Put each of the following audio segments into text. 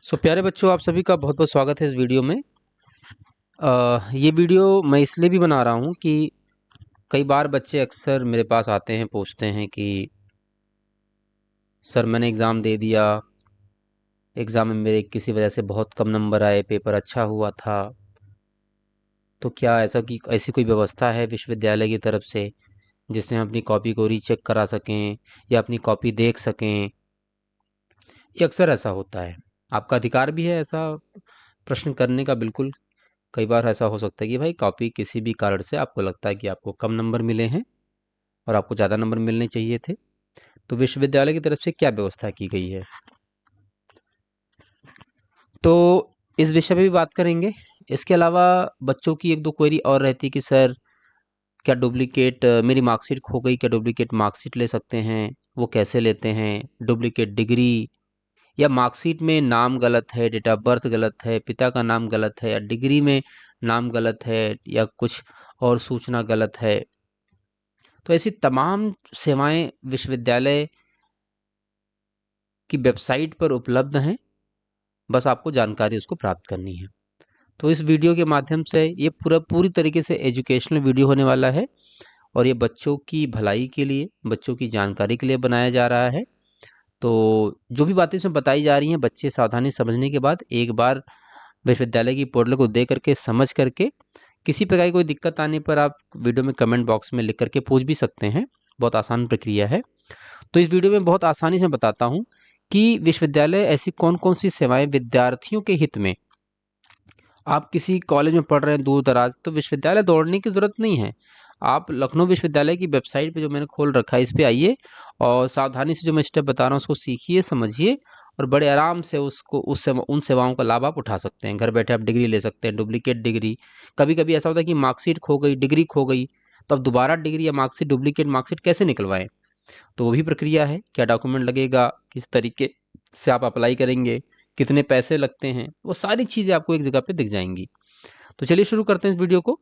प्यारे बच्चों, आप सभी का बहुत बहुत स्वागत है इस वीडियो में। ये वीडियो मैं इसलिए भी बना रहा हूँ कि कई बार बच्चे अक्सर मेरे पास आते हैं, पूछते हैं कि सर मैंने एग्ज़ाम दे दिया, एग्ज़ाम में मेरे किसी वजह से बहुत कम नंबर आए, पेपर अच्छा हुआ था, तो क्या ऐसी कोई व्यवस्था है विश्वविद्यालय की तरफ से जिससे हम अपनी कॉपी को रीचेक करा सकें या अपनी कॉपी देख सकें। ये अक्सर ऐसा होता है, आपका अधिकार भी है ऐसा प्रश्न करने का, बिल्कुल। कई बार ऐसा हो सकता है कि भाई कॉपी किसी भी कारण से आपको लगता है कि आपको कम नंबर मिले हैं और आपको ज़्यादा नंबर मिलने चाहिए थे, तो विश्वविद्यालय की तरफ से क्या व्यवस्था की गई है, तो इस विषय पे भी बात करेंगे। इसके अलावा बच्चों की एक दो क्वेरी और रहती है कि सर क्या डुप्लीकेट मेरी मार्कशीट खो गई, क्या डुप्लीकेट मार्कशीट ले सकते हैं, वो कैसे लेते हैं, डुप्लीकेट डिग्री, या मार्कशीट में नाम गलत है, डेट ऑफ बर्थ गलत है, पिता का नाम गलत है, या डिग्री में नाम गलत है, या कुछ और सूचना गलत है। तो ऐसी तमाम सेवाएं विश्वविद्यालय की वेबसाइट पर उपलब्ध हैं, बस आपको जानकारी उसको प्राप्त करनी है। तो इस वीडियो के माध्यम से ये पूरी तरीके से एजुकेशनल वीडियो होने वाला है और ये बच्चों की भलाई के लिए, बच्चों की जानकारी के लिए बनाया जा रहा है। तो जो भी बातें इसमें बताई जा रही हैं, बच्चे सावधानी समझने के बाद एक बार विश्वविद्यालय की पोर्टल को देख करके, समझ करके, किसी प्रकार की कोई दिक्कत आने पर आप वीडियो में कमेंट बॉक्स में लिख करके पूछ भी सकते हैं। बहुत आसान प्रक्रिया है। तो इस वीडियो में बहुत आसानी से बताता हूँ कि विश्वविद्यालय ऐसी कौन कौन सी सेवाएं विद्यार्थियों के हित में, आप किसी कॉलेज में पढ़ रहे हैं दूर दराज, तो विश्वविद्यालय दौड़ने की ज़रूरत नहीं है। आप लखनऊ विश्वविद्यालय की वेबसाइट पे जो मैंने खोल रखा है, इस पे आइए और सावधानी से जो मैं स्टेप बता रहा हूँ उसको सीखिए, समझिए और बड़े आराम से उसको उन सेवाओं का लाभ आप उठा सकते हैं। घर बैठे आप डिग्री ले सकते हैं, डुप्लीकेट डिग्री। कभी कभी ऐसा होता है कि मार्कशीट खो गई, डिग्री खो गई, तो अब दोबारा डिग्री या मार्कशीट, डुप्लीकेट मार्कशीट कैसे निकलवाएं, तो वो भी प्रक्रिया है। क्या डॉक्यूमेंट लगेगा, किस तरीके से आप अप्लाई करेंगे, कितने पैसे लगते हैं, वो सारी चीज़ें आपको एक जगह पे दिख जाएंगी। तो चलिए शुरू करते हैं इस वीडियो को।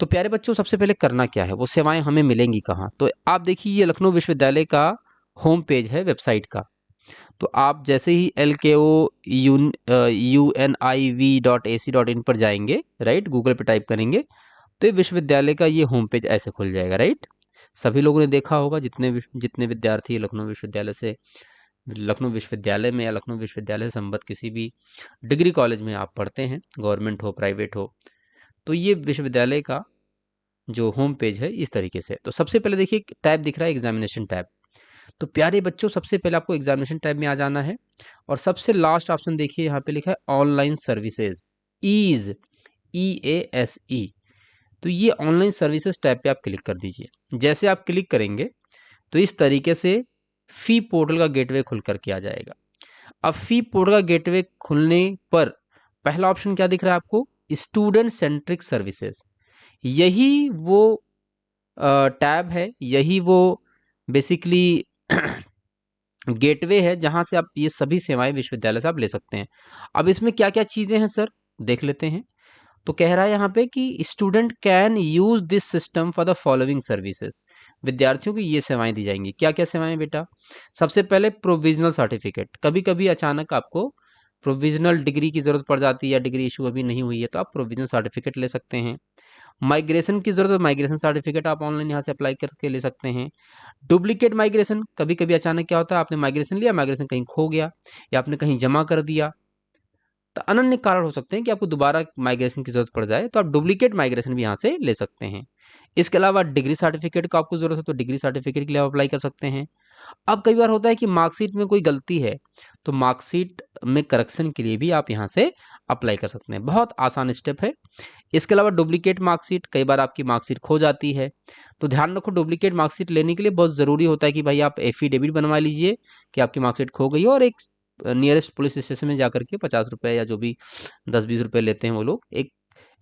तो प्यारे बच्चों, सबसे पहले करना क्या है, वो सेवाएं हमें मिलेंगी कहाँ, तो आप देखिए ये लखनऊ विश्वविद्यालय का होम पेज है वेबसाइट का। तो आप जैसे ही LKO UNIV.AC.in पर जाएंगे, राइट, गूगल पे टाइप करेंगे, तो ये विश्वविद्यालय का ये होम पेज ऐसे खुल जाएगा, राइट। सभी लोगों ने देखा होगा, जितने विद्यार्थी लखनऊ विश्वविद्यालय में या लखनऊ विश्वविद्यालय से संबद्ध किसी भी डिग्री कॉलेज में आप पढ़ते हैं, गवर्नमेंट हो प्राइवेट हो, तो ये विश्वविद्यालय का जो होम पेज है इस तरीके से। तो सबसे पहले देखिए टैब दिख रहा है, एग्जामिनेशन टैब। तो प्यारे बच्चों, सबसे पहले आपको एग्जामिनेशन टैब में आ जाना है और सबसे लास्ट ऑप्शन देखिए, यहाँ पे लिखा है ऑनलाइन सर्विसेज, ईज, EASE। तो ये ऑनलाइन सर्विसेज टैब पे आप क्लिक कर दीजिए। जैसे आप क्लिक करेंगे तो इस तरीके से फी पोर्टल का गेटवे खुल करके आ जाएगा। अब फी पोर्टल का गेटवे खुलने पर पहला ऑप्शन क्या दिख रहा है आपको, स्टूडेंट सेंट्रिक सर्विसेज। यही वो टैब है, यही वो बेसिकली गेटवे है जहां से आप ये सभी सेवाएं विश्वविद्यालय से आप ले सकते हैं। अब इसमें क्या क्या चीजें हैं सर, देख लेते हैं। तो कह रहा है यहाँ पे कि student can use this system for the following services. विद्यार्थियों को ये सेवाएं दी जाएंगी। क्या क्या सेवाएं बेटा, सबसे पहले प्रोविजनल सर्टिफिकेट। कभी कभी अचानक आपको प्रोविजनल डिग्री की जरूरत पड़ जाती है या डिग्री इशू अभी नहीं हुई है, तो आप प्रोविजनल सर्टिफिकेट ले सकते हैं। माइग्रेशन की जरूरत है, माइग्रेशन सर्टिफिकेट आप ऑनलाइन यहाँ से अप्लाई करके ले सकते हैं। डुप्लीकेट माइग्रेशन, कभी कभी अचानक क्या होता है, आपने माइग्रेशन लिया, माइग्रेशन कहीं खो गया या आपने कहीं जमा कर दिया, तो अनन्य कारण हो सकते हैं कि आपको दोबारा माइग्रेशन की जरूरत पड़ जाए, तो आप डुप्लीकेट माइग्रेशन भी यहाँ से ले सकते हैं। इसके अलावा डिग्री सर्टिफिकेट का आपको जरूरत है तो डिग्री सर्टिफिकेट के लिए आप अप्लाई कर सकते हैं। अब कई बार होता है कि मार्कशीट में कोई गलती है, तो मार्कशीट में करेक्शन के लिए भी आप यहाँ से अप्लाई कर सकते हैं। बहुत आसान स्टेप है। इसके अलावा डुप्लीकेट मार्कशीट, कई बार आपकी मार्कशीट खो जाती है, तो ध्यान रखो डुप्लीकेट मार्कशीट लेने के लिए बहुत ज़रूरी होता है कि भाई आप एफिडेविट बनवा लीजिए कि आपकी मार्कशीट खो गई है, और एक नियरेस्ट पुलिस स्टेशन में जाकर के 50 रुपये या जो भी 10-20 रुपये लेते हैं वो लोग, एक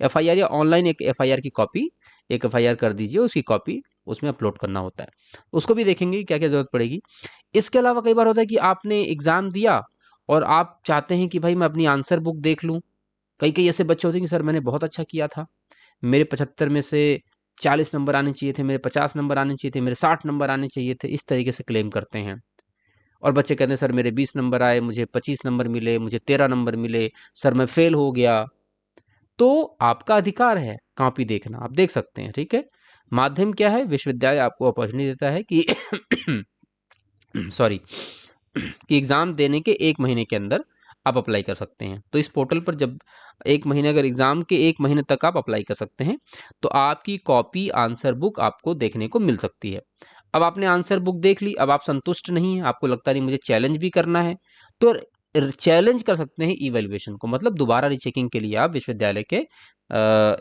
FIR या ऑनलाइन एक FIR की कॉपी, एक FIR कर दीजिए, उसकी कॉपी उसमें अपलोड करना होता है। उसको भी देखेंगे कि क्या क्या जरूरत पड़ेगी। इसके अलावा कई बार होता है कि आपने एग्ज़ाम दिया और आप चाहते हैं कि भाई मैं अपनी आंसर बुक देख लूँ। कई कई ऐसे बच्चे होते हैं कि सर मैंने बहुत अच्छा किया था, मेरे 75 में से 40 नंबर आने चाहिए थे, मेरे 50 नंबर आने चाहिए थे, मेरे 60 नंबर आने चाहिए थे, इस तरीके से क्लेम करते हैं। और बच्चे कहते हैं सर मेरे 20 नंबर आए, मुझे 25 नंबर मिले, मुझे 13 नंबर मिले, सर मैं फेल हो गया। तो आपका अधिकार है कॉपी देखना, आप देख सकते हैं, ठीक है। माध्यम क्या है, विश्वविद्यालय आपको अपॉर्चुनिटी देता है कि सॉरी कि एग्ज़ाम देने के 1 महीने के अंदर आप अप्लाई कर सकते हैं। तो इस पोर्टल पर जब 1 महीने, अगर एग्ज़ाम के 1 महीने तक आप अप्लाई कर सकते हैं, तो आपकी कॉपी आंसर बुक आपको देखने को मिल सकती है। अब आपने आंसर बुक देख ली, अब आप संतुष्ट नहीं हैं, आपको लगता नहीं मुझे चैलेंज भी करना है, तो चैलेंज कर सकते हैं इवैल्यूएशन को, मतलब दोबारा रीचेकिंग के लिए आप विश्वविद्यालय के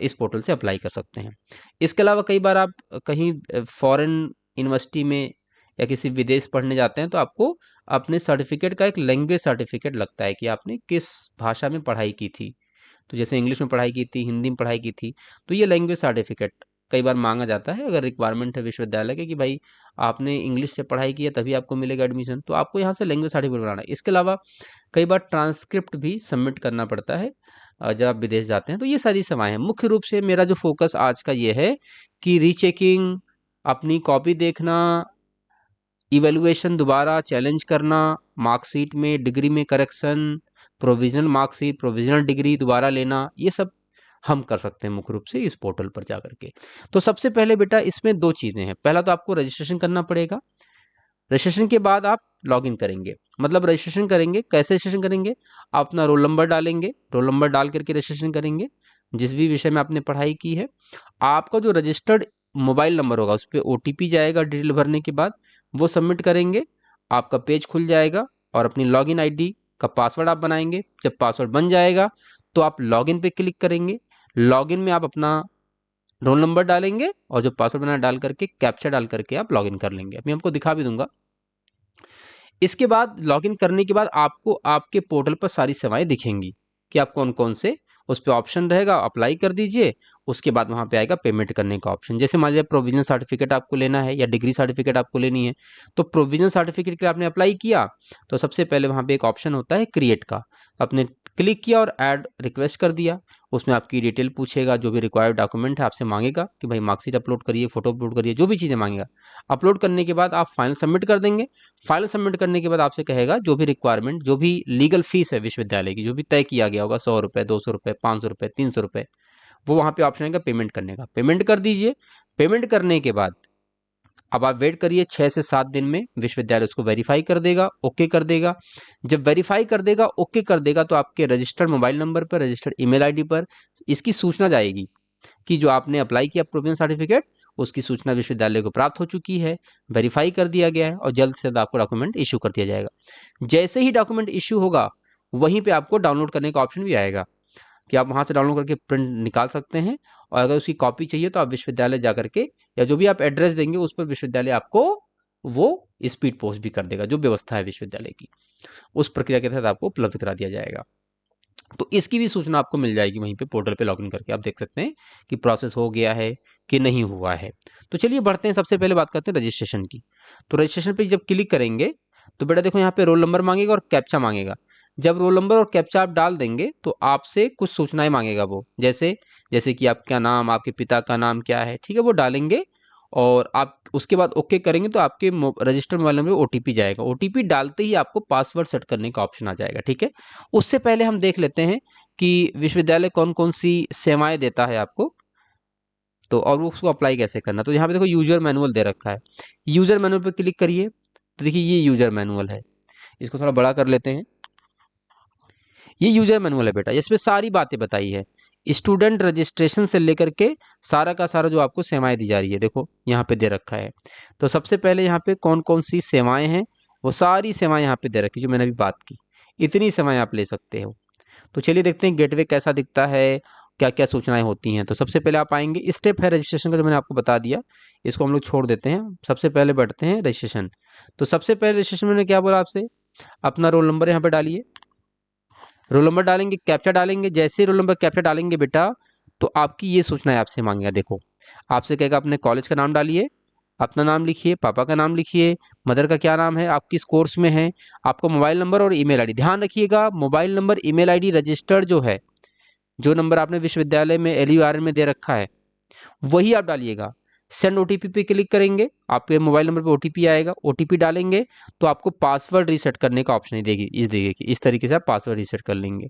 इस पोर्टल से अप्लाई कर सकते हैं। इसके अलावा कई बार आप कहीं फॉरेन यूनिवर्सिटी में या किसी विदेश पढ़ने जाते हैं, तो आपको अपने सर्टिफिकेट का एक लैंग्वेज सर्टिफिकेट लगता है कि आपने किस भाषा में पढ़ाई की थी। तो जैसे इंग्लिश में पढ़ाई की थी, हिंदी में पढ़ाई की थी, तो ये लैंग्वेज सर्टिफिकेट कई बार मांगा जाता है, अगर रिक्वायरमेंट है विश्वविद्यालय के कि भाई आपने इंग्लिश से पढ़ाई की है तभी आपको मिलेगा एडमिशन, तो आपको यहाँ से लैंग्वेज सर्टिफिकेट बनाना है। इसके अलावा कई बार ट्रांसक्रिप्ट भी सबमिट करना पड़ता है जब आप विदेश जाते हैं। तो ये सारी सेवाएं हैं। मुख्य रूप से मेरा जो फोकस आज का ये है कि रीचेकिंग, अपनी कॉपी देखना, इवैल्यूएशन दोबारा चैलेंज करना, मार्कशीट में डिग्री में correction, provisional marksheet, provisional degree दोबारा लेना, ये सब हम कर सकते हैं मुख्य रूप से इस पोर्टल पर जाकर के। तो सबसे पहले बेटा इसमें 2 चीज़ें हैं। पहला तो आपको रजिस्ट्रेशन करना पड़ेगा। रजिस्ट्रेशन के बाद आप लॉगिन करेंगे। मतलब रजिस्ट्रेशन करेंगे, कैसे रजिस्ट्रेशन करेंगे? आप अपना रोल नंबर डालेंगे, रोल नंबर डाल करके रजिस्ट्रेशन करेंगे, जिस भी विषय में आपने पढ़ाई की है। आपका जो रजिस्टर्ड मोबाइल नंबर होगा उस पे ओटीपी जाएगा डिटेल भरने के बाद, वो सबमिट करेंगे, आपका पेज खुल जाएगा और अपनी लॉगिन आईडी का पासवर्ड आप बनाएंगे। जब पासवर्ड बन जाएगा तो आप लॉगिन पे क्लिक करेंगे। लॉगिन में आप अपना रोल नंबर डालेंगे और जो पासवर्ड बना डाल करके कैप्चा डाल करके आप लॉगिन कर लेंगे। अभी आपको दिखा भी दूंगा। इसके बाद लॉगिन करने के बाद आपको आपके पोर्टल पर सारी सेवाएं दिखेंगी कि आप कौन कौन से, उस पर ऑप्शन रहेगा, अप्लाई कर दीजिए। उसके बाद वहाँ पे आएगा पेमेंट करने का ऑप्शन। जैसे मान लीजिए प्रोविजनल सर्टिफिकेट आपको लेना है या डिग्री सर्टिफिकेट आपको लेनी है, तो प्रोविजनल सर्टिफिकेट के लिए आपने अप्लाई किया, तो सबसे पहले वहाँ पे एक ऑप्शन होता है क्रिएट का, आपने क्लिक किया और ऐड रिक्वेस्ट कर दिया। उसमें आपकी डिटेल पूछेगा, जो भी रिक्वायर्ड डॉक्यूमेंट है आपसे मांगेगा कि भाई मार्कशीट अपलोड करिए, फोटो अपलोड करिए, जो भी चीज़ें मांगेगा। अपलोड करने के बाद आप फाइनल सबमिट कर देंगे। फाइल सबमिट करने के बाद आपसे कहेगा जो भी रिक्वायरमेंट, जो भी लीगल फीस है विश्वविद्यालय की, जो भी तय किया गया होगा, 100 रुपये, 200 रुपये, 500 रुपये, 300 रुपये, वो वहाँ पे ऑप्शन आएगा पेमेंट करने का, पेमेंट कर दीजिए। पेमेंट करने के बाद अब आप वेट करिए 6 से 7 दिन में विश्वविद्यालय उसको वेरीफाई कर देगा, ओके कर देगा। जब वेरीफाई कर देगा, ओके कर देगा, तो आपके रजिस्टर्ड मोबाइल नंबर पर, रजिस्टर्ड ईमेल आईडी पर इसकी सूचना जाएगी कि जो आपने अप्लाई किया प्रोविजनल सर्टिफिकेट, उसकी सूचना विश्वविद्यालय को प्राप्त हो चुकी है, वेरीफाई कर दिया गया है और जल्द से जल्द आपको डॉक्यूमेंट इशू कर दिया जाएगा। जैसे ही डॉक्यूमेंट इशू होगा, वहीं पे आपको डाउनलोड करने का ऑप्शन भी आएगा कि आप वहाँ से डाउनलोड करके प्रिंट निकाल सकते हैं। और अगर उसकी कॉपी चाहिए तो आप विश्वविद्यालय जा करके, या जो भी आप एड्रेस देंगे उस पर विश्वविद्यालय आपको वो स्पीड पोस्ट भी कर देगा। जो व्यवस्था है विश्वविद्यालय की, उस प्रक्रिया के तहत आपको उपलब्ध करा दिया जाएगा। तो इसकी भी सूचना आपको मिल जाएगी वहीं पे पोर्टल पे लॉगिन करके। आप देख सकते हैं कि प्रोसेस हो गया है कि नहीं हुआ है। तो चलिए बढ़ते हैं, सबसे पहले बात करते हैं रजिस्ट्रेशन की। तो रजिस्ट्रेशन पे जब क्लिक करेंगे तो बेटा देखो यहाँ पे रोल नंबर मांगेगा और कैप्चा मांगेगा। जब रोल नंबर और कैप्चा आप डाल देंगे तो आपसे कुछ सूचनाएं मांगेगा वो, जैसे जैसे कि आपका नाम, आपके पिता का नाम क्या है, ठीक है, वो डालेंगे। और आप उसके बाद ओके करेंगे तो आपके रजिस्टर्ड मोबाइल नंबर में ओटीपी जाएगा। ओटीपी डालते ही आपको पासवर्ड सेट करने का ऑप्शन आ जाएगा, ठीक है। उससे पहले हम देख लेते हैं कि विश्वविद्यालय कौन कौन सी सेवाएं देता है आपको, तो और उसको अप्लाई कैसे करना। तो यहाँ पे देखो यूजर मैनुअल दे रखा है। यूजर मैनुअल पे क्लिक करिए तो देखिए ये यूजर मैनुअल है। इसको थोड़ा बड़ा कर लेते हैं। ये यूजर मैनुअल है बेटा, इसमें सारी बातें बताई है, स्टूडेंट रजिस्ट्रेशन से लेकर के सारा का सारा जो आपको सेवाएं दी जा रही है, देखो यहाँ पे दे रखा है। तो सबसे पहले यहाँ पे कौन कौन सी सेवाएं हैं, वो सारी सेवाएं यहाँ पे दे रखी जो मैंने अभी बात की, इतनी सेवाएं आप ले सकते हो। तो चलिए देखते हैं गेटवे कैसा दिखता है, क्या क्या सूचनाएं होती हैं। तो सबसे पहले आप आएंगे, स्टेप है रजिस्ट्रेशन का जो मैंने आपको बता दिया, इसको हम लोग छोड़ देते हैं। सबसे पहले बढ़ते हैं रजिस्ट्रेशन। तो सबसे पहले रजिस्ट्रेशन में क्या बोला आपसे, अपना रोल नंबर यहाँ पे डालिए। रोल नंबर डालेंगे, कैप्चा डालेंगे। जैसे रोल नंबर कैप्चा डालेंगे बेटा, तो आपकी ये सूचनाएं आपसे मांगेगा। देखो आपसे कहेगा अपने कॉलेज का नाम डालिए, अपना नाम लिखिए, पापा का नाम लिखिए, मदर का क्या नाम है, आप किस कोर्स में हैं, आपको मोबाइल नंबर और ईमेल आईडी। ध्यान रखिएगा mobile number email ID registered जो है, जो नंबर आपने विश्वविद्यालय में LURN में दे रखा है, वही आप डालिएगा। सेंड ओटीपी पे क्लिक करेंगे, आपके मोबाइल नंबर पे ओटीपी आएगा, ओटीपी डालेंगे तो आपको पासवर्ड रीसेट करने का ऑप्शन ही देगी, इस तरीके से आप पासवर्ड रीसेट कर लेंगे।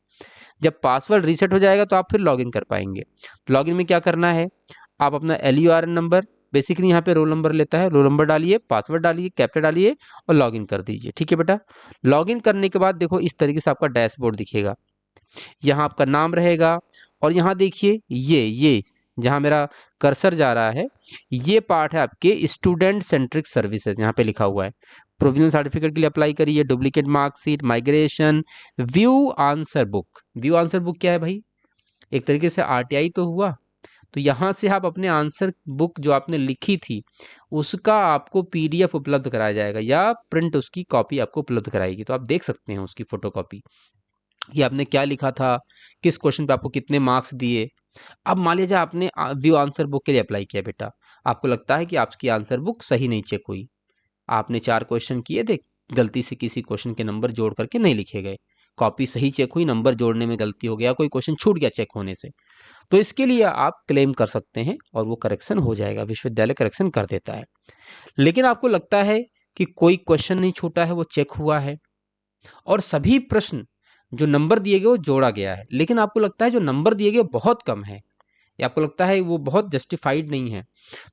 जब पासवर्ड रीसेट हो जाएगा तो आप फिर लॉगिन कर पाएंगे। लॉगिन में क्या करना है, आप अपना LURN नंबर, बेसिकली यहाँ पे रोल नंबर लेता है, रोल नंबर डालिए, पासवर्ड डालिए, कैप्चा डालिए और लॉगिन कर दीजिए। ठीक है बेटा, लॉगिन करने के बाद देखो इस तरीके से आपका डैशबोर्ड दिखेगा। यहाँ आपका नाम रहेगा और यहाँ देखिए ये जहाँ मेरा कर्सर जा रहा है, ये पार्ट है आपके स्टूडेंट सेंट्रिक सर्विसेज, यहाँ पे लिखा हुआ है। प्रोविजनल सर्टिफिकेट के लिए अप्लाई करिए, duplicate marksheet, migration, view answer book. View answer book क्या है भाई, एक तरीके से RTI तो हुआ। तो यहाँ से आप अपने आंसर बुक जो आपने लिखी थी उसका आपको PDF उपलब्ध कराया जाएगा या प्रिंट उसकी कॉपी आपको उपलब्ध कराएगी, तो आप देख सकते हैं उसकी फोटोकॉपी कि आपने क्या लिखा था, किस क्वेश्चन पे आपको कितने मार्क्स दिए। अब मान लीजिए आपने व्यू आंसर बुक के लिए अप्लाई किया बेटा, आपको लगता है कि आपकी आंसर बुक सही नहीं चेक हुई, आपने 4 क्वेश्चन किए थे, गलती से किसी क्वेश्चन के नंबर जोड़ करके नहीं लिखे गए, कॉपी सही चेक हुई, नंबर जोड़ने में गलती हो गया, कोई क्वेश्चन छूट गया चेक होने से, तो इसके लिए आप क्लेम कर सकते हैं और वो करेक्शन हो जाएगा, विश्वविद्यालय करेक्शन कर देता है। लेकिन आपको लगता है कि कोई क्वेश्चन नहीं छूटा है, वो चेक हुआ है और सभी प्रश्न जो नंबर दिए गए वो जोड़ा गया है, लेकिन आपको लगता है जो नंबर दिए गए बहुत कम है या आपको लगता है वो बहुत जस्टिफाइड नहीं है,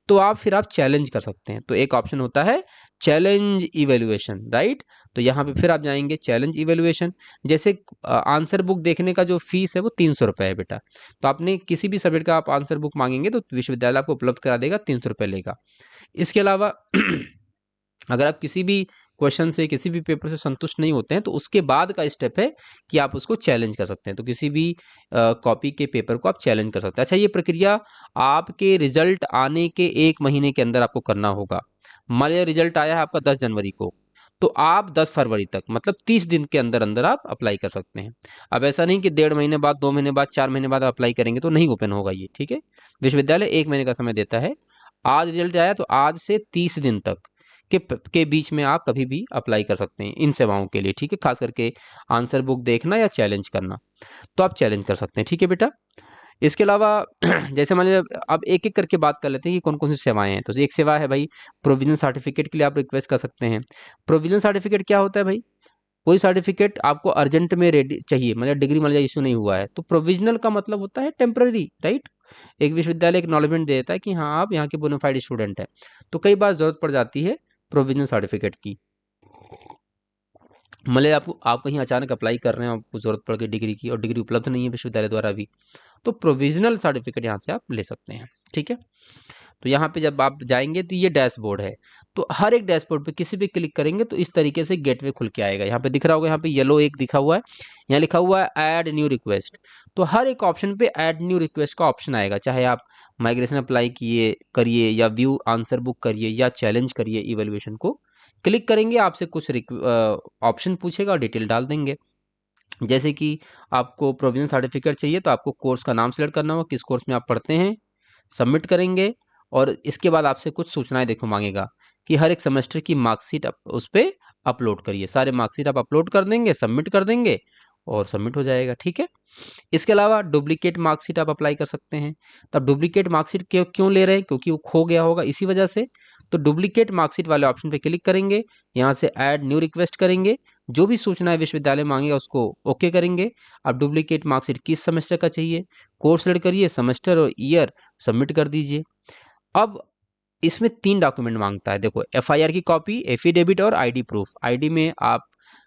तो आप चैलेंज कर सकते हैं। तो एक ऑप्शन होता है चैलेंज इवैल्यूएशन, राइट। तो यहाँ पे फिर आप जाएंगे चैलेंज इवैल्यूएशन। जैसे आंसर बुक देखने का जो फीस है वो 300 रुपये है बेटा, तो आपने किसी भी सब्जेक्ट का आप आंसर बुक मांगेंगे तो विश्वविद्यालय आपको उपलब्ध करा देगा, 300 रुपये लेगा। इसके अलावा अगर आप किसी भी क्वेश्चन से, किसी भी पेपर से संतुष्ट नहीं होते हैं तो उसके बाद का स्टेप है कि आप उसको चैलेंज कर सकते हैं। तो किसी भी कॉपी के पेपर को आप चैलेंज कर सकते हैं। अच्छा, ये प्रक्रिया आपके रिजल्ट आने के 1 महीने के अंदर आपको करना होगा। मान लीजिए रिजल्ट आया है आपका 10 जनवरी को, तो आप 10 फरवरी तक मतलब 30 दिन के अंदर अंदर आप अप्लाई कर सकते हैं। अब ऐसा नहीं कि 1.5 महीने बाद, 2 महीने बाद, 4 महीने बाद आप अप्लाई करेंगे तो नहीं ओपन होगा ये, ठीक है। विश्वविद्यालय 1 महीने का समय देता है। आज रिजल्ट आया तो आज से 30 दिन तक के बीच में आप कभी भी अप्लाई कर सकते हैं इन सेवाओं के लिए, ठीक है। खास करके आंसर बुक देखना या चैलेंज करना, तो आप चैलेंज कर सकते हैं, ठीक है बेटा। इसके अलावा जैसे मान लीजिए अब एक एक करके बात कर लेते हैं कि कौन कौन सी सेवाएं हैं। तो एक सेवा है भाई प्रोविजनल सर्टिफिकेट के लिए आप रिक्वेस्ट कर सकते हैं। प्रोविजनल सर्टिफिकेट क्या होता है भाई, कोई सर्टिफिकेट आपको अर्जेंट में रेडी चाहिए, मतलब डिग्री मान लीजिए इशू नहीं हुआ है, तो प्रोविजनल का मतलब होता है टेम्पररी, राइट। एक विश्वविद्यालय एक्नॉलेजमेंट देता है कि हाँ आप यहाँ के बोनाफाइड स्टूडेंट हैं, तो कई बार जरूरत पड़ जाती है प्रोविजनल सर्टिफिकेट की। मतलब आप कहीं अचानक अप्लाई कर रहे हैं, आपको जरूरत पड़ गई डिग्री की और डिग्री उपलब्ध नहीं है विश्वविद्यालय द्वारा भी, तो प्रोविजनल सर्टिफिकेट यहाँ से आप ले सकते हैं, ठीक है। तो यहाँ पे जब आप जाएंगे तो ये डैशबोर्ड है, तो हर एक डैशबोर्ड पे किसी पे क्लिक करेंगे तो इस तरीके से गेटवे खुल के आएगा। यहाँ पे दिख रहा होगा, यहाँ पे येलो एक दिखा हुआ है, यहाँ लिखा हुआ है ऐड न्यू रिक्वेस्ट। तो हर एक ऑप्शन पे ऐड न्यू रिक्वेस्ट का ऑप्शन आएगा, चाहे आप माइग्रेशन अप्लाई किए करिए या व्यू आंसर बुक करिए या चैलेंज करिए इवेल्युएशन को। क्लिक करेंगे आपसे कुछ ऑप्शन पूछेगा और डिटेल डाल देंगे। जैसे कि आपको प्रोविजनल सर्टिफिकेट चाहिए तो आपको कोर्स का नाम सेलेक्ट करना होगा, किस कोर्स में आप पढ़ते हैं, सबमिट करेंगे और इसके बाद आपसे कुछ सूचनाएं देखो मांगेगा कि हर एक सेमेस्टर की मार्कशीट उस पर अपलोड करिए। सारे मार्कशीट आप अपलोड कर देंगे, सबमिट कर देंगे और सबमिट हो जाएगा, ठीक है। इसके अलावा डुप्लीकेट मार्कशीट आप अप्लाई कर सकते हैं। तब डुप्लीकेट मार्कशीट क्यों ले रहे हैं, क्योंकि वो खो गया होगा इसी वजह से। तो डुप्लीकेट मार्कशीट वाले ऑप्शन पे क्लिक करेंगे, यहाँ से ऐड न्यू रिक्वेस्ट करेंगे, जो भी सूचनाएं विश्वविद्यालय मांगेगा उसको ओके करेंगे। अब डुप्लीकेट मार्कशीट किस सेमेस्टर का चाहिए, कोर्स सेलेक्ट करिए, सेमेस्टर और ईयर, सबमिट कर दीजिए। अब इसमें 3 डॉक्यूमेंट मांगता है, देखो FIR की कॉपी, एफिडेविट और ID प्रूफ। ID में आप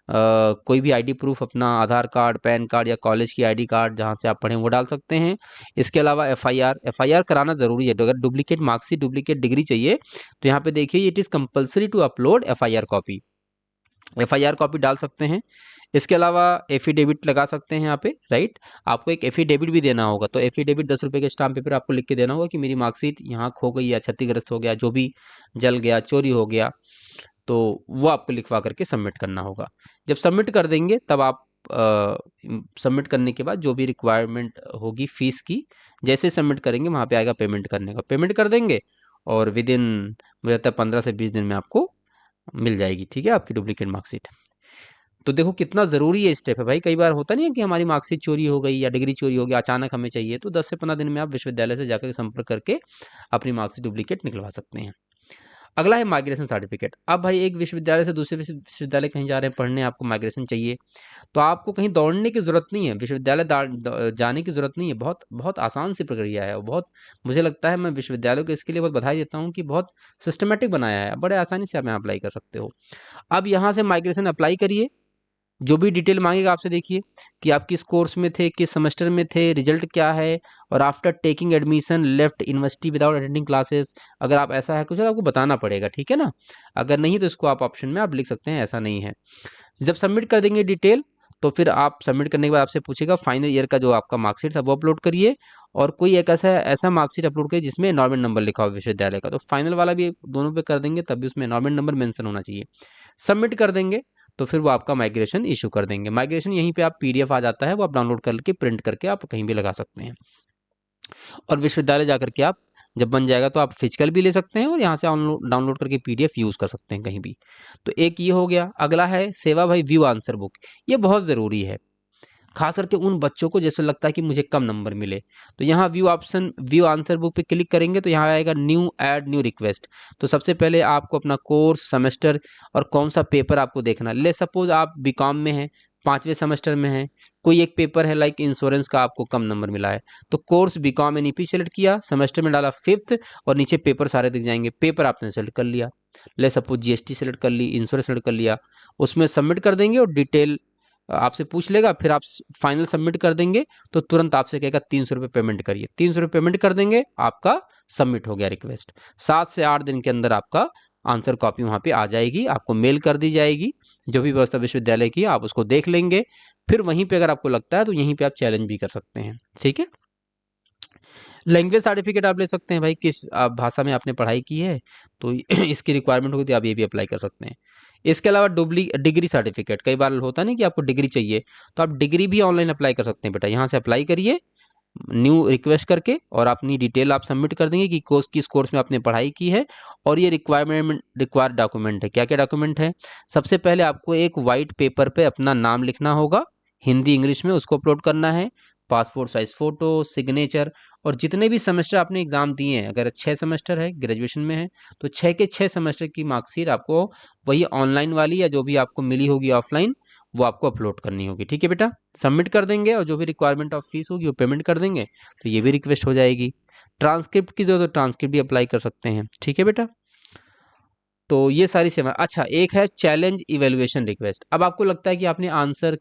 कोई भी ID प्रूफ अपना आधार कार्ड, पैन कार्ड या कॉलेज की ID कार्ड जहाँ से आप पढ़ें वो डाल सकते हैं। इसके अलावा FIR कराना ज़रूरी है। तो अगर डुप्लीकेट मार्कशीट, डुप्लीकेट डिग्री चाहिए तो यहाँ पे देखिए it is compulsory to upload FIR copy, FIR copy डाल सकते हैं। इसके अलावा एफिडेविट लगा सकते हैं यहाँ पे, राइट। आपको एक एफिडेविट भी देना होगा, तो एफिडेविट 10 रुपये के स्टाम्प पेपर आपको लिख के देना होगा कि मेरी मार्कशीट यहाँ खो गई या क्षतिग्रस्त हो गया, जो भी जल गया, चोरी हो गया, तो वो आपको लिखवा करके सबमिट करना होगा। जब सबमिट कर देंगे तब आप सबमिट करने के बाद जो भी रिक्वायरमेंट होगी फीस की, जैसे सबमिट करेंगे वहाँ पे आएगा पेमेंट करने का, पेमेंट कर देंगे और विद इन मुझे लगता है 15 से 20 दिन में आपको मिल जाएगी, ठीक है, आपकी डुप्लीकेट मार्कशीट। तो देखो कितना ज़रूरी ये स्टेप है भाई। कई बार होता नहीं है कि हमारी मार्कशीट चोरी हो गई या डिग्री चोरी हो गई, अचानक हमें चाहिए, तो 10 से 15 दिन में आप विश्वविद्यालय से जाकर संपर्क करके अपनी मार्कशीट डुप्लीकेट निकलवा सकते हैं। अगला है माइग्रेशन सर्टिफिकेट। अब भाई एक विश्वविद्यालय से दूसरे विश्वविद्यालय कहीं जा रहे हैं पढ़ने, आपको माइग्रेशन चाहिए, तो आपको कहीं दौड़ने की ज़रूरत नहीं है, विश्वविद्यालय जाने की ज़रूरत नहीं है। बहुत बहुत आसान सी प्रक्रिया है, और बहुत मुझे लगता है, मैं विश्वविद्यालय को इसके लिए बहुत बधाई देता हूँ कि बहुत सिस्टमेटिक बनाया है, बड़े आसानी से आप यहाँ अप्लाई कर सकते हो। अब यहाँ से माइग्रेशन अप्लाई करिए, जो भी डिटेल मांगेगा आपसे, देखिए कि आप किस कोर्स में थे, किस सेमेस्टर में थे, रिजल्ट क्या है, और after taking admission left university without attending classes. अगर आप ऐसा है कुछ, तो आपको बताना पड़ेगा, ठीक है ना। अगर नहीं तो इसको आप ऑप्शन में आप लिख सकते हैं ऐसा नहीं है। जब सबमिट कर देंगे डिटेल, तो फिर आप सबमिट करने के बाद आपसे पूछेगा फाइनल ईयर का जो आपका मार्कशीट है वो अपलोड करिए, और कोई एक ऐसा ऐसा मार्कशीट अपलोड करिए जिसमें एनरोलमेंट नंबर लिखा हो विश्वविद्यालय का। तो फाइनल वाला भी दोनों पे कर देंगे, तब भी उसमें एनरोलमेंट नंबर मेंशन होना चाहिए। सबमिट कर देंगे तो फिर वो आपका माइग्रेशन इशू कर देंगे। माइग्रेशन यहीं पे आप पीडीएफ आ जाता है, वो आप डाउनलोड करके प्रिंट करके आप कहीं भी लगा सकते हैं, और विश्वविद्यालय जाकर के आप जब बन जाएगा तो आप फिजिकल भी ले सकते हैं, और यहाँ से डाउनलोड करके पीडीएफ यूज़ कर सकते हैं कहीं भी। तो एक ये हो गया। अगला है सेवा भाई व्यू आंसर बुक। ये बहुत ज़रूरी है, खास करके उन बच्चों को जैसे लगता है कि मुझे कम नंबर मिले। तो यहाँ व्यू आंसर बुक पे क्लिक करेंगे तो यहाँ आएगा न्यू ऐड न्यू रिक्वेस्ट। तो सबसे पहले आपको अपना कोर्स, सेमेस्टर और कौन सा पेपर आपको देखना है। ले सपोज आप बीकॉम में हैं, 5वें सेमेस्टर में हैं, कोई एक पेपर है लाइक इंश्योरेंस का, आपको कम नंबर मिला है, तो कोर्स बीकॉम एनईपी सेलेक्ट किया, सेमेस्टर में डाला 5th, और नीचे पेपर सारे दिख जाएंगे, पेपर आपने सेलेक्ट कर लिया। ले सपोज जीएसटी सेलेक्ट कर ली, इंश्योरेंस सेलेक्ट कर लिया, उसमें सबमिट कर देंगे और डिटेल आपसे पूछ लेगा, फिर आप फाइनल सबमिट कर देंगे तो तुरंत आपसे कहेगा 300 रुपये पेमेंट करिए। 300 रुपये पेमेंट कर देंगे, आपका सबमिट हो गया रिक्वेस्ट। 7 से 8 दिन के अंदर आपका आंसर कॉपी वहाँ पे आ जाएगी, आपको मेल कर दी जाएगी। जो भी व्यवस्था विश्वविद्यालय की आप उसको देख लेंगे, फिर वहीं पे अगर आपको लगता है तो यहीं पे आप चैलेंज भी कर सकते हैं, ठीक है। लैंग्वेज सर्टिफिकेट आप ले सकते हैं भाई, किस भाषा में आपने पढ़ाई की है, तो इसकी रिक्वायरमेंट होगी तो आप ये भी अप्लाई कर सकते हैं। इसके अलावा डिग्री सर्टिफिकेट, कई बार होता नहीं कि आपको डिग्री चाहिए, तो आप डिग्री भी ऑनलाइन अप्लाई कर सकते हैं बेटा। यहाँ से अप्लाई करिए न्यू रिक्वेस्ट करके, और अपनी डिटेल आप सबमिट कर देंगे कि कोर्स किस कोर्स में आपने पढ़ाई की है, और ये रिक्वायर्ड डॉक्यूमेंट है। क्या क्या डॉक्यूमेंट है? सबसे पहले आपको एक वाइट पेपर पे अपना नाम लिखना होगा, हिंदी इंग्लिश में, उसको अपलोड करना है। पासपोर्ट साइज फ़ोटो, सिग्नेचर, और जितने भी सेमेस्टर आपने एग्ज़ाम दिए हैं, अगर 6 सेमेस्टर है, ग्रेजुएशन में है, तो 6 के 6 सेमेस्टर की मार्कशीट आपको वही ऑनलाइन वाली या जो भी आपको मिली होगी ऑफलाइन, वो आपको अपलोड करनी होगी, ठीक है बेटा। सबमिट कर देंगे, और जो भी रिक्वायरमेंट ऑफ फीस होगी वो पेमेंट कर देंगे, तो ये भी रिक्वेस्ट हो जाएगी। ट्रांसक्रिप्ट की ज़रूरत, तो ट्रांसक्रिप्ट भी अप्लाई कर सकते हैं, ठीक है बेटा। तो ये सारी सेवा। अच्छा, एक है चैलेंज इवैल्यूएशन रिक्वेस्ट। अब आपको लगता है कि आपने आंसर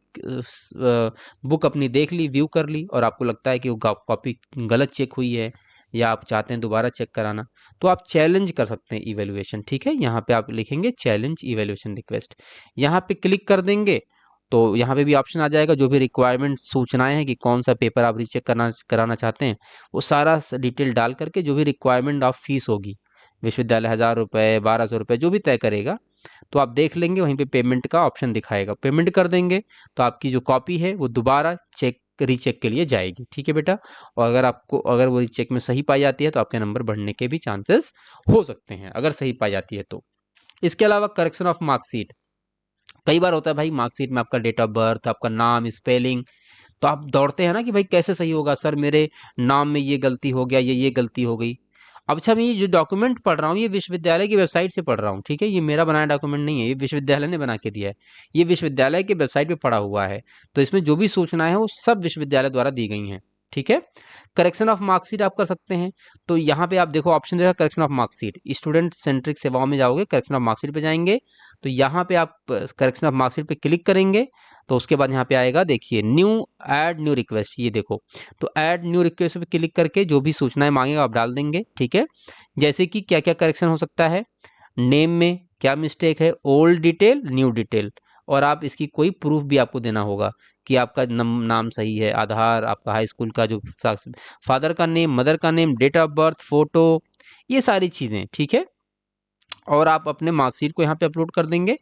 बुक अपनी देख ली, व्यू कर ली, और आपको लगता है कि वो कॉपी गलत चेक हुई है, या आप चाहते हैं दोबारा चेक कराना, तो आप चैलेंज कर सकते हैं इवैल्यूएशन, ठीक है। यहाँ पे आप लिखेंगे चैलेंज इवैल्यूएशन रिक्वेस्ट, यहाँ पे क्लिक कर देंगे तो यहाँ पे भी ऑप्शन आ जाएगा, जो भी रिक्वायरमेंट सूचनाएं हैं कि कौन सा पेपर आप रीचेक कराना चाहते हैं, वो सारा डिटेल डाल करके जो भी रिक्वायरमेंट ऑफ फीस होगी, विश्वविद्यालय 1000 रुपये, 1200 रुपये, जो भी तय करेगा, तो आप देख लेंगे, वहीं पे पेमेंट का ऑप्शन दिखाएगा, पेमेंट कर देंगे तो आपकी जो कॉपी है वो दोबारा रीचेक के लिए जाएगी, ठीक है बेटा। और अगर वो रीचेक में सही पाई जाती है तो आपके नंबर बढ़ने के भी चांसेस हो सकते हैं, अगर सही पाई जाती है तो। इसके अलावा करेक्शन ऑफ मार्कशीट, कई बार होता है भाई मार्कशीट में आपका डेट ऑफ बर्थ, आपका नाम, स्पेलिंग, तो आप दौड़ते हैं ना कि भाई कैसे सही होगा सर, मेरे नाम में ये गलती हो गया, ये गलती हो गई। अब अच्छा, मैं ये जो डॉक्यूमेंट पढ़ रहा हूँ ये विश्वविद्यालय की वेबसाइट से पढ़ रहा हूँ, ठीक है, ये मेरा बनाया डॉक्यूमेंट नहीं है, ये विश्वविद्यालय ने बना के दिया है, ये विश्वविद्यालय की वेबसाइट पे पड़ा हुआ है, तो इसमें जो भी सूचनाएं हैं वो सब विश्वविद्यालय द्वारा दी गई हैं, ठीक है। करेक्शन ऑफ मार्कशीट आप कर सकते हैं, तो यहाँ पे आप देखो ऑप्शन देगा correction of marksheet, student centric सेवाओं में जाओगे, करेक्शन ऑफ मार्कशीट पे जाएंगे, तो यहाँ पे आप करेक्शन ऑफ मार्कशीट पे क्लिक करेंगे, तो उसके बाद यहाँ पे आएगा, देखिए न्यू ऐड न्यू रिक्वेस्ट, ये देखो, तो ऐड न्यू रिक्वेस्ट पे क्लिक करके जो भी सूचनाएं मांगेगा आप डाल देंगे, ठीक है। जैसे कि क्या क्या करेक्शन हो सकता है, नेम में क्या मिस्टेक है, ओल्ड डिटेल, न्यू डिटेल, और आप इसकी कोई प्रूफ भी आपको देना होगा कि आपका नाम सही है, आधार, आपका हाई स्कूल का जो फादर का नेम, मदर का name, date of birth, photo, ये सारी चीज़ें, ठीक है। और आप अपने मार्कशीट को यहाँ पे अपलोड कर देंगे,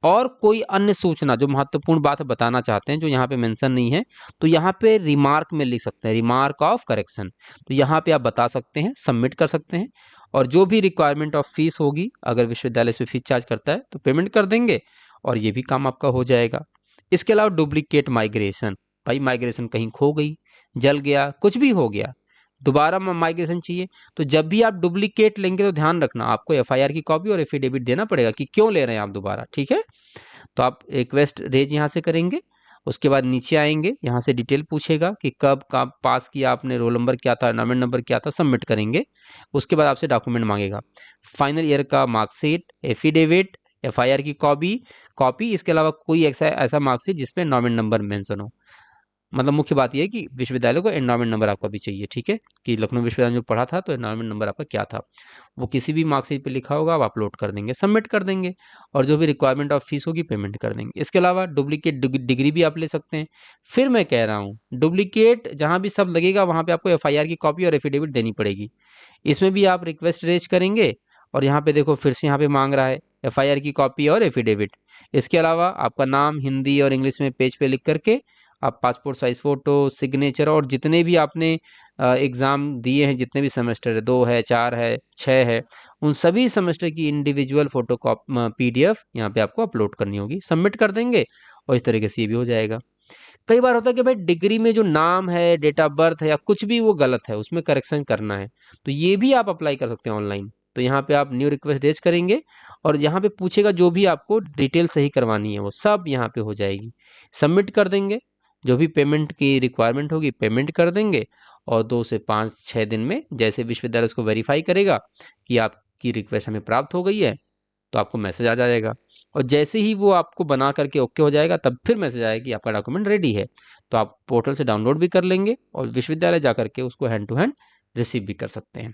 और कोई अन्य सूचना जो महत्वपूर्ण बात है बताना चाहते हैं जो यहाँ पे मेंशन नहीं है, तो यहाँ पे रिमार्क में लिख सकते हैं, रिमार्क ऑफ करेक्शन, तो यहाँ पे आप बता सकते हैं, सबमिट कर सकते हैं, और जो भी रिक्वायरमेंट ऑफ फीस होगी, अगर विश्वविद्यालय इस पे फीस चार्ज करता है तो पेमेंट कर देंगे, और ये भी काम आपका हो जाएगा। इसके अलावा डुप्लीकेट माइग्रेशन, भाई माइग्रेशन कहीं खो गई, जल गया, कुछ भी हो गया, दोबारा माइग्रेशन चाहिए, तो जब भी आप डुप्लीकेट लेंगे तो ध्यान रखना आपको एफआईआर की कॉपी और एफिडेविट देना पड़ेगा कि क्यों ले रहे हैं आप दोबारा, ठीक है। तो आप रिक्वेस्ट रेज यहाँ से करेंगे, उसके बाद नीचे आएंगे, यहाँ से डिटेल पूछेगा कि कब पास किया आपने, रोल नंबर क्या था, एनरोलमेंट नंबर क्या था, सबमिट करेंगे। उसके बाद आपसे डॉक्यूमेंट मांगेगा, फाइनल ईयर का मार्कशीट, एफिडेविट, एफआईआर की कॉपी, इसके अलावा कोई ऐसा मार्कशीट जिसमें एनरोलमेंट नंबर मेंशन हो। मतलब मुख्य बात यह है कि विश्वविद्यालय को एनरोलमेंट नंबर आपका भी चाहिए, ठीक है, कि लखनऊ विश्वविद्यालय में जो पढ़ा था तो एनरोलमेंट नंबर आपका क्या था, वो किसी भी मार्कशीट पे लिखा होगा, आप अपलोड कर देंगे, सबमिट कर देंगे, और जो भी रिक्वायरमेंट ऑफ फीस होगी पेमेंट कर देंगे। इसके अलावा डुप्लीकेट डिग्री भी आप ले सकते हैं। फिर मैं कह रहा हूँ, डुप्लीकेट जहाँ भी सब लगेगा वहाँ पे आपको एफआईआर की कॉपी और एफिडेविट देनी पड़ेगी। इसमें भी आप रिक्वेस्ट रेज करेंगे, और यहाँ पे देखो फिर से यहाँ पे मांग रहा है एफआईआर की कॉपी और एफिडेविट। इसके अलावा आपका नाम हिंदी और इंग्लिश में पेज पे लिख करके आप पासपोर्ट साइज फ़ोटो, सिग्नेचर, और जितने भी आपने एग्ज़ाम दिए हैं, जितने भी सेमेस्टर है, 2 है, 4 है, 6 है, उन सभी सेमेस्टर की इंडिविजुअल फ़ोटो पीडीएफ यहाँ पे आपको अपलोड करनी होगी, सबमिट कर देंगे, और इस तरीके से ये भी हो जाएगा। कई बार होता है कि भाई डिग्री में जो नाम है, डेट ऑफ बर्थ है या कुछ भी वो गलत है, उसमें करेक्शन करना है, तो ये भी आप अप्लाई कर सकते हैं ऑनलाइन। तो यहाँ पे आप न्यू रिक्वेस्ट रेज करेंगे, और यहाँ पे पूछेगा जो भी आपको डिटेल सही करवानी है वो सब यहाँ पे हो जाएगी, सबमिट कर देंगे, जो भी पेमेंट की रिक्वायरमेंट होगी पेमेंट कर देंगे, और 2 से 5-6 दिन में जैसे विश्वविद्यालय उसको वेरीफाई करेगा कि आपकी रिक्वेस्ट हमें प्राप्त हो गई है, तो आपको मैसेज आ जाएगा, और जैसे ही वो आपको बना करके ओके हो जाएगा तब फिर मैसेज आएगा कि आपका डॉक्यूमेंट रेडी है, तो आप पोर्टल से डाउनलोड भी कर लेंगे और विश्वविद्यालय जा करके उसको हैंड टू हैंड रिसीव भी कर सकते हैं।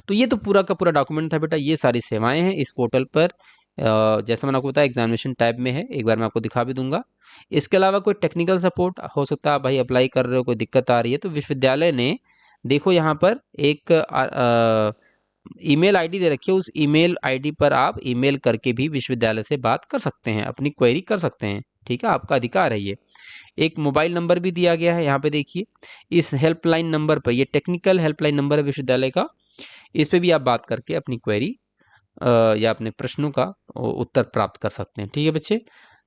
तो ये तो पूरा का पूरा डॉक्यूमेंट था बेटा, ये सारी सेवाएं हैं इस पोर्टल पर। जैसा मैंने आपको बताया एग्जामिनेशन टाइप में है, एक बार मैं आपको दिखा भी दूंगा। इसके अलावा कोई टेक्निकल सपोर्ट हो सकता है, भाई अप्लाई कर रहे हो, कोई दिक्कत आ रही है, तो विश्वविद्यालय ने देखो यहाँ पर एक ईमेल आईडी दे रखी है, उस ईमेल आईडी पर आप ईमेल करके भी विश्वविद्यालय से बात कर सकते हैं, अपनी क्वेरी कर सकते हैं, ठीक है, आपका अधिकार है ये। एक मोबाइल नंबर भी दिया गया है यहाँ पे देखिए, इस हेल्पलाइन नंबर पर, ये टेक्निकल हेल्पलाइन नंबर है विश्वविद्यालय का, इस पे भी आप बात करके अपनी क्वेरी या अपने प्रश्नों का उत्तर प्राप्त कर सकते हैं, ठीक है बच्चे।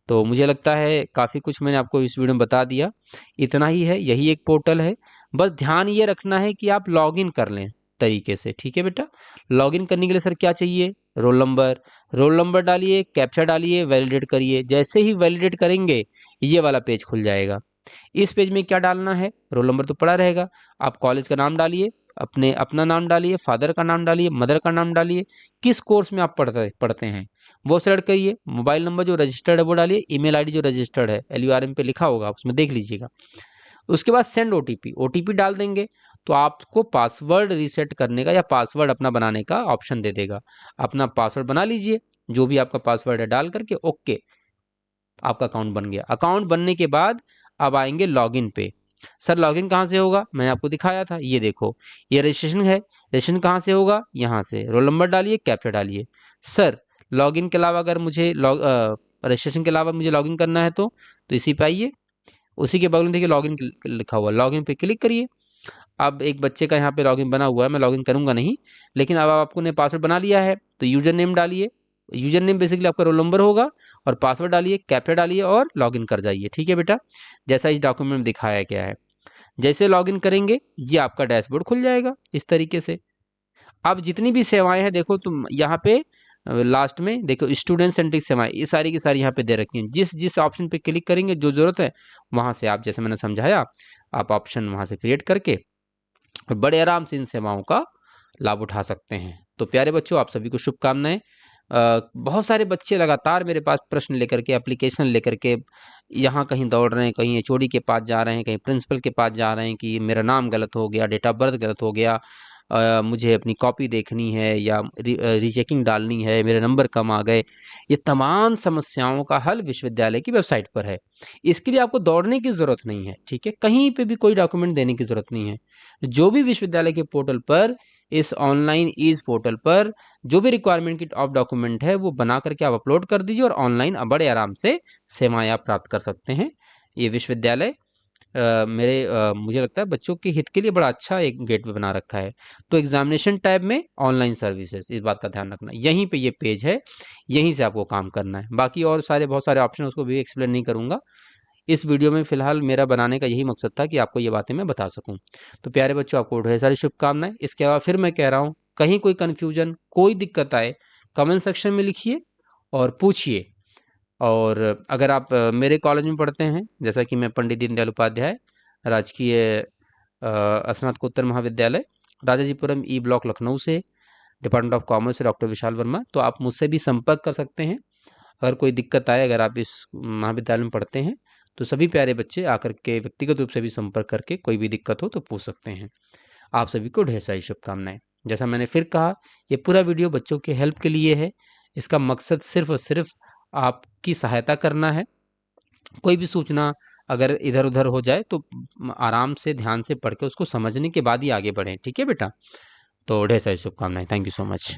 तो मुझे लगता है काफ़ी कुछ मैंने आपको इस वीडियो में बता दिया, इतना ही है, यही एक पोर्टल है, बस ध्यान ये रखना है कि आप लॉगिन कर लें तरीके से, ठीक है बेटा। लॉगिन करने के लिए सर क्या चाहिए, रोल नंबर डालिए, कैप्चा डालिए, वैलिडेट करिए, जैसे ही वैलिडेट करेंगे ये वाला पेज खुल जाएगा। इस पेज में क्या डालना है, रोल नंबर तो पड़ा रहेगा, आप कॉलेज का नाम डालिए, अपना नाम डालिए, फादर का नाम डालिए, मदर का नाम डालिए, किस कोर्स में आप पढ़ते हैं वो सेलेक्ट करिए, मोबाइल नंबर जो रजिस्टर्ड है वो डालिए, ईमेल आईडी जो रजिस्टर्ड है LURM पे लिखा होगा आप उसमें देख लीजिएगा। उसके बाद सेंड ओटीपी डाल देंगे, तो आपको पासवर्ड रीसेट करने का या पासवर्ड अपना बनाने का ऑप्शन दे देगा। अपना पासवर्ड बना लीजिए, जो भी आपका पासवर्ड है डाल करके ओके, आपका अकाउंट बन गया। अकाउंट बनने के बाद अब आएंगे लॉगिन पे। सर लॉगिन कहाँ से होगा, मैंने आपको दिखाया था, ये देखो ये रजिस्ट्रेशन है, रजिस्ट्रेशन कहाँ से होगा, यहाँ से रोल नंबर डालिए, कैप्चा डालिए। सर लॉगिन के अलावा अगर मुझे रजिस्ट्रेशन के अलावा मुझे लॉगिन करना है तो इसी पे आइए, उसी के बगल में देखिए लॉगिन लिखा हुआ, लॉगिन पे क्लिक करिए। अब एक बच्चे का यहाँ पे लॉगिन बना हुआ है, मैं लॉगिन करूँगा नहीं, लेकिन अब आपको ने पासवर्ड बना लिया है तो यूजर नेम डालिए, यूजर नेम बेसिकली आपका रोल नंबर होगा, और पासवर्ड डालिए, कैप्चा डालिए और लॉगिन कर जाइए, ठीक है बेटा, जैसा इस डॉक्यूमेंट में दिखाया गया है। जैसे लॉगिन करेंगे ये आपका डैशबोर्ड खुल जाएगा इस तरीके से। अब जितनी भी सेवाएं हैं देखो तुम यहाँ पे लास्ट में देखो स्टूडेंट सेंट्रिक सेवाएं, ये सारी की सारी यहाँ पे दे रखी हैं, जिस जिस ऑप्शन पे क्लिक करेंगे जो जरूरत है वहाँ से आप, जैसे मैंने समझाया, आप ऑप्शन वहाँ से क्रिएट करके बड़े आराम से इन सेवाओं का लाभ उठा सकते हैं। तो प्यारे बच्चों आप सभी को शुभकामनाएं। बहुत सारे बच्चे लगातार मेरे पास प्रश्न लेकर के, एप्लीकेशन लेकर के यहाँ कहीं दौड़ रहे हैं, कहीं HOD के पास जा रहे हैं, कहीं प्रिंसिपल के पास जा रहे हैं कि मेरा नाम गलत हो गया, डेट ऑफ बर्थ गलत हो गया, मुझे अपनी कॉपी देखनी है या रीचेकिंग डालनी है, मेरे नंबर कम आ गए। ये तमाम समस्याओं का हल विश्वविद्यालय की वेबसाइट पर है, इसके लिए आपको दौड़ने की ज़रूरत नहीं है, ठीक है, कहीं पे भी कोई डॉक्यूमेंट देने की ज़रूरत नहीं है। जो भी विश्वविद्यालय के पोर्टल पर, इस ऑनलाइन ईज पोर्टल पर जो भी रिक्वायरमेंट की ऑफ डॉक्यूमेंट है वो बना करके आप अपलोड कर दीजिए, और ऑनलाइन बड़े आराम से सेवाएं आप प्राप्त कर सकते हैं। ये विश्वविद्यालय मुझे लगता है बच्चों के हित के लिए बड़ा अच्छा एक गेटवे बना रखा है। तो एग्जामिनेशन टैब में ऑनलाइन सर्विसेज, इस बात का ध्यान रखना, यहीं पे ये पेज है, यहीं से आपको काम करना है। बाकी और सारे बहुत सारे ऑप्शन उसको भी एक्सप्लेन नहीं करूंगा इस वीडियो में। फिलहाल मेरा बनाने का यही मकसद था कि आपको ये बातें मैं बता सकूं। तो प्यारे बच्चों, आपको ढेर सारी शुभकामनाएं। इसके अलावा फिर मैं कह रहा हूँ, कहीं कोई कन्फ्यूजन, कोई दिक्कत आए, कमेंट सेक्शन में लिखिए और पूछिए। और अगर आप मेरे कॉलेज में पढ़ते हैं, जैसा कि मैं पंडित दीनदयाल उपाध्याय राजकीय स्नातकोत्तर महाविद्यालय राजाजीपुरम ई ब्लॉक लखनऊ से, डिपार्टमेंट ऑफ कॉमर्स से डॉक्टर विशाल वर्मा, तो आप मुझसे भी संपर्क कर सकते हैं। अगर कोई दिक्कत आए, अगर आप इस महाविद्यालय में पढ़ते हैं, तो सभी प्यारे बच्चे आकर के व्यक्तिगत रूप से भी संपर्क करके कोई भी दिक्कत हो तो पूछ सकते हैं। आप सभी को ढेर सारी शुभकामनाएं। जैसा मैंने फिर कहा, ये पूरा वीडियो बच्चों के हेल्प के लिए है। इसका मकसद सिर्फ और सिर्फ आपकी सहायता करना है। कोई भी सूचना अगर इधर उधर हो जाए तो आराम से ध्यान से पढ़ के उसको समझने के बाद ही आगे बढ़ें। ठीक है बेटा? तो ढेर सारी शुभकामनाएं। Thank you so much.